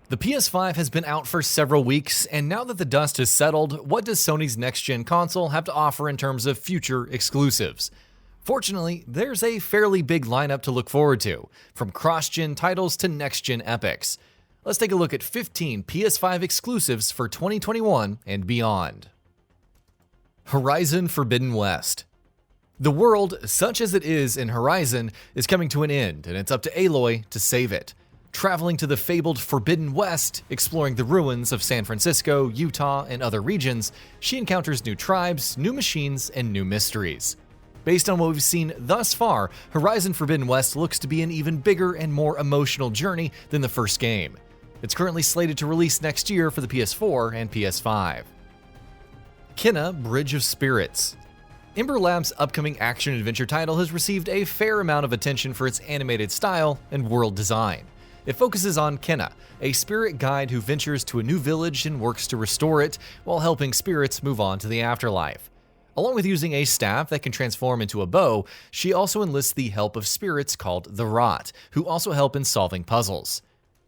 The PS5 has been out for several weeks, and now that the dust has settled, what does Sony's next-gen console have to offer in terms of future exclusives? Fortunately, there's a fairly big lineup to look forward to, from cross-gen titles to next-gen epics. Let's take a look at 15 PS5 exclusives for 2021 and beyond. Horizon Forbidden West. The world, such as it is in Horizon, is coming to an end, and it's up to Aloy to save it. Traveling to the fabled Forbidden West, exploring the ruins of San Francisco, Utah, and other regions, she encounters new tribes, new machines, and new mysteries. Based on what we've seen thus far, Horizon Forbidden West looks to be an even bigger and more emotional journey than the first game. It's currently slated to release next year for the PS4 and PS5. Kena: Bridge of Spirits. Ember Lab's upcoming action-adventure title has received a fair amount of attention for its animated style and world design. It focuses on Kena, a spirit guide who ventures to a new village and works to restore it while helping spirits move on to the afterlife. Along with using a staff that can transform into a bow, she also enlists the help of spirits called the Rot, who also help in solving puzzles.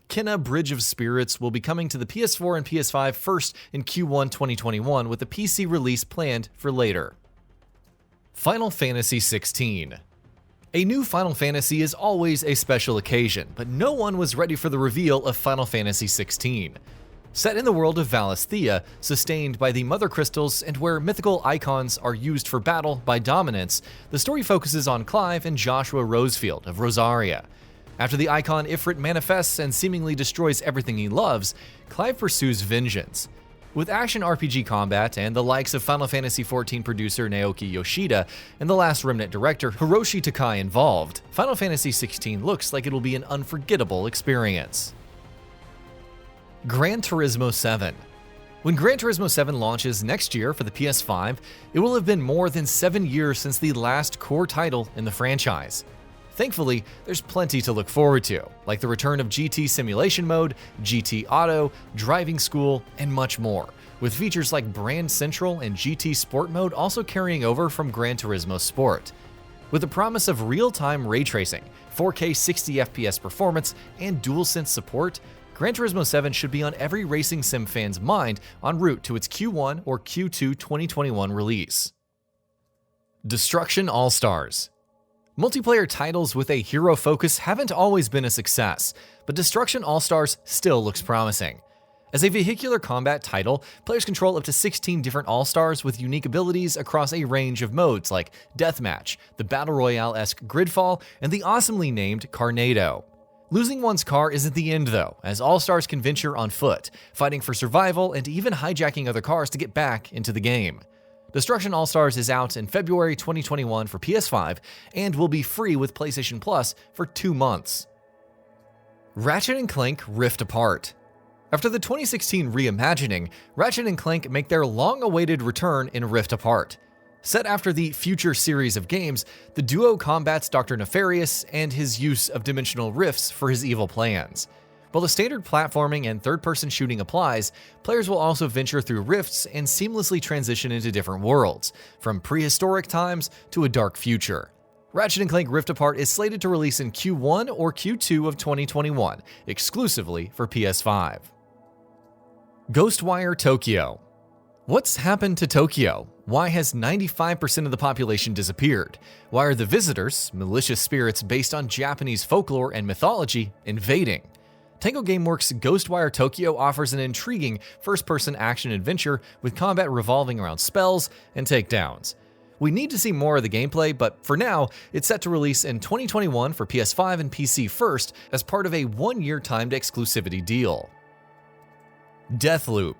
Kena: Bridge of Spirits will be coming to the PS4 and PS5 first in Q1 2021, with a PC release planned for later. Final Fantasy XVI. A new Final Fantasy is always a special occasion, but no one was ready for the reveal of Final Fantasy XVI. Set in the world of ALLSTARS, sustained by the Mother Crystals and where mythical icons are used for battle by dominance, the story focuses on Clive and Joshua Rosefield of Rosaria. After the icon Ifrit manifests and seemingly destroys everything he loves, Clive pursues vengeance. With action RPG combat and the likes of Final Fantasy XIV producer Naoki Yoshida and The Last Remnant director Hiroshi Takai involved, Final Fantasy XVI looks like it'll be an unforgettable experience. Gran Turismo 7. When Gran Turismo 7 launches next year for the PS5, it will have been more than 7 years since the last core title in the franchise. Thankfully, there's plenty to look forward to, like the return of GT Simulation Mode, GT Auto, Driving School, and much more, with features like Brand Central and GT Sport Mode also carrying over from Gran Turismo Sport. With the promise of real-time ray tracing, 4K 60 FPS performance, and DualSense support, Gran Turismo 7 should be on every racing sim fan's mind en route to its Q1 or Q2 2021 release. Destruction All-Stars. Multiplayer titles with a hero focus haven't always been a success, but Destruction All-Stars still looks promising. As a vehicular combat title, players control up to 16 different All-Stars with unique abilities across a range of modes like Deathmatch, the Battle Royale-esque Gridfall, and the awesomely named Carnado. Losing one's car isn't the end though, as All-Stars can venture on foot, fighting for survival and even hijacking other cars to get back into the game. Destruction All-Stars is out in February 2021 for PS5 and will be free with PlayStation Plus for 2 months. Ratchet & Clank Rift Apart. After the 2016 reimagining, Ratchet & Clank make their long-awaited return in Rift Apart. Set after the Future series of games, the duo combats Dr. Nefarious and his use of dimensional rifts for his evil plans. While the standard platforming and third-person shooting applies, players will also venture through rifts and seamlessly transition into different worlds, from prehistoric times to a dark future. Ratchet & Clank Rift Apart is slated to release in Q1 or Q2 of 2021, exclusively for PS5. GHOSTWIRE Tokyo. What's happened to Tokyo? Why has 95% of the population disappeared? Why are the visitors, malicious spirits based on Japanese folklore and mythology, invading? Tango Gameworks' GHOSTWIRE Tokyo offers an intriguing first-person action-adventure with combat revolving around spells and takedowns. We need to see more of the gameplay, but for now, it's set to release in 2021 for PS5 and PC first as part of a 1-year timed exclusivity deal. Deathloop.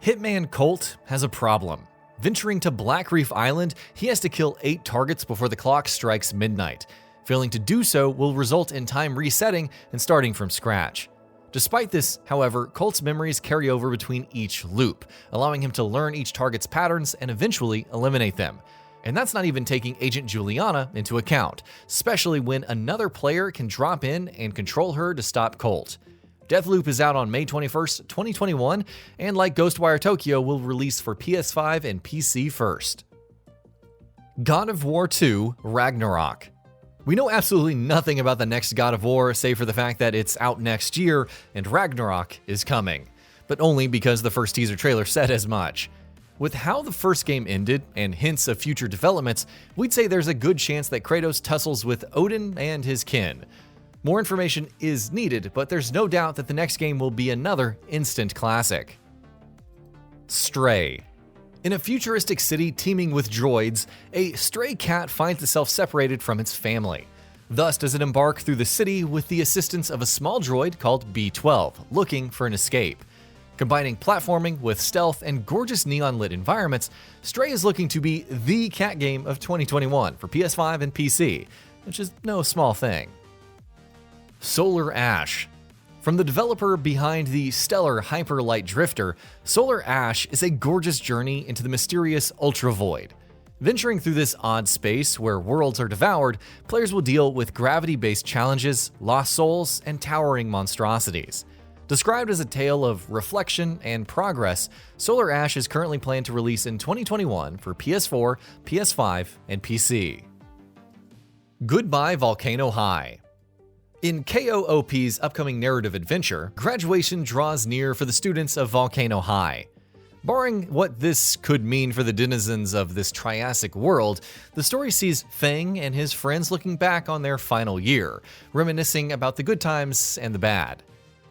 Hitman Colt has a problem. Venturing to Black Reef Island, he has to kill 8 targets before the clock strikes midnight. Failing to do so will result in time resetting and starting from scratch. Despite this, however, Colt's memories carry over between each loop, allowing him to learn each target's patterns and eventually eliminate them. And that's not even taking Agent Juliana into account, especially when another player can drop in and control her to stop Colt. Deathloop is out on May 21st, 2021, and like GHOSTWIRE Tokyo, will release for PS5 and PC first. God of War 2 Ragnarok. We know absolutely nothing about the next God of War, save for the fact that it's out next year and Ragnarok is coming, but only because the first teaser trailer said as much. With how the first game ended and hints of future developments, we'd say there's a good chance that Kratos tussles with Odin and his kin. More information is needed, but there's no doubt that the next game will be another instant classic. Stray. In a futuristic city teeming with droids, a stray cat finds itself separated from its family. Thus does it embark through the city with the assistance of a small droid called B-12, looking for an escape. Combining platforming with stealth and gorgeous neon-lit environments, Stray is looking to be the cat game of 2021 for PS5 and PC, which is no small thing. Solar Ash. From the developer behind the stellar Hyper Light Drifter, Solar Ash is a gorgeous journey into the mysterious Ultra Void. Venturing through this odd space where worlds are devoured, players will deal with gravity-based challenges, lost souls, and towering monstrosities. Described as a tale of reflection and progress, Solar Ash is currently planned to release in 2021 for PS4, PS5, and PC. Goodbye Volcano High. In KOOP's upcoming narrative adventure, graduation draws near for the students of Volcano High. Barring what this could mean for the denizens of this Triassic world, the story sees Feng and his friends looking back on their final year, reminiscing about the good times and the bad.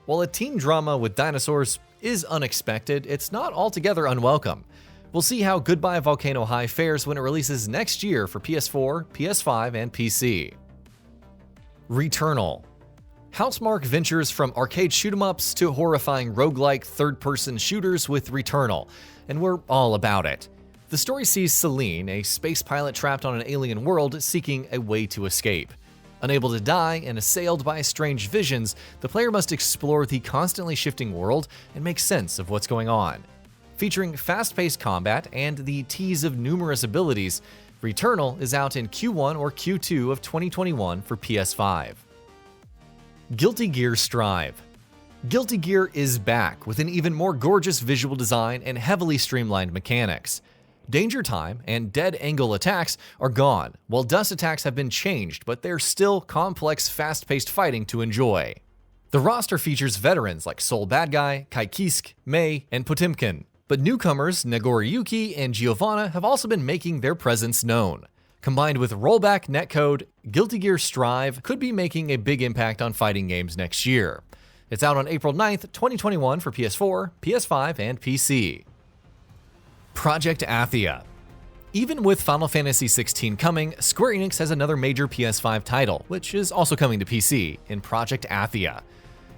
While a teen drama with dinosaurs is unexpected, it's not altogether unwelcome. We'll see how Goodbye Volcano High fares when it releases next year for PS4, PS5, and PC. Returnal. Housemarque ventures from arcade shoot-em-ups to horrifying roguelike third-person shooters with Returnal, and we're all about it. The story sees Celine, a space pilot trapped on an alien world, seeking a way to escape. Unable to die and assailed by strange visions, the player must explore the constantly shifting world and make sense of what's going on. Featuring fast-paced combat and the tease of numerous abilities, Returnal is out in Q1 or Q2 of 2021 for PS5. Guilty Gear Strive. Guilty Gear is back with an even more gorgeous visual design and heavily streamlined mechanics. Danger time and dead angle attacks are gone, while dust attacks have been changed, but they're still complex, fast-paced fighting to enjoy. The roster features veterans like Soul Bad Guy, Kaikisk, Mei, and Potemkin, but newcomers Nagoriyuki and Giovanna have also been making their presence known. Combined with rollback netcode, Guilty Gear Strive could be making a big impact on fighting games next year. It's out on April 9th, 2021 for PS4, PS5, and PC. Project ATHIA. Even with Final Fantasy XVI coming, Square Enix has another major PS5 title, which is also coming to PC, in Project ATHIA.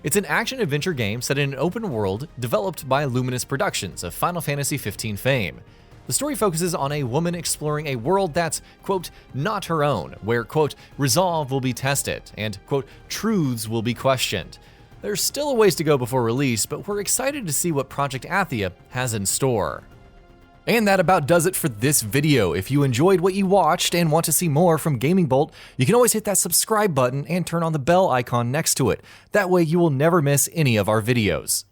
It's an action-adventure game set in an open world developed by Luminous Productions of Final Fantasy XV fame. The story focuses on a woman exploring a world that's, quote, not her own, where, quote, resolve will be tested and, quote, truths will be questioned. There's still a ways to go before release, but we're excited to see what Project ATHIA has in store. And that about does it for this video. If you enjoyed what you watched and want to see more from Gaming Bolt, you can always hit that subscribe button and turn on the bell icon next to it. That way you will never miss any of our videos.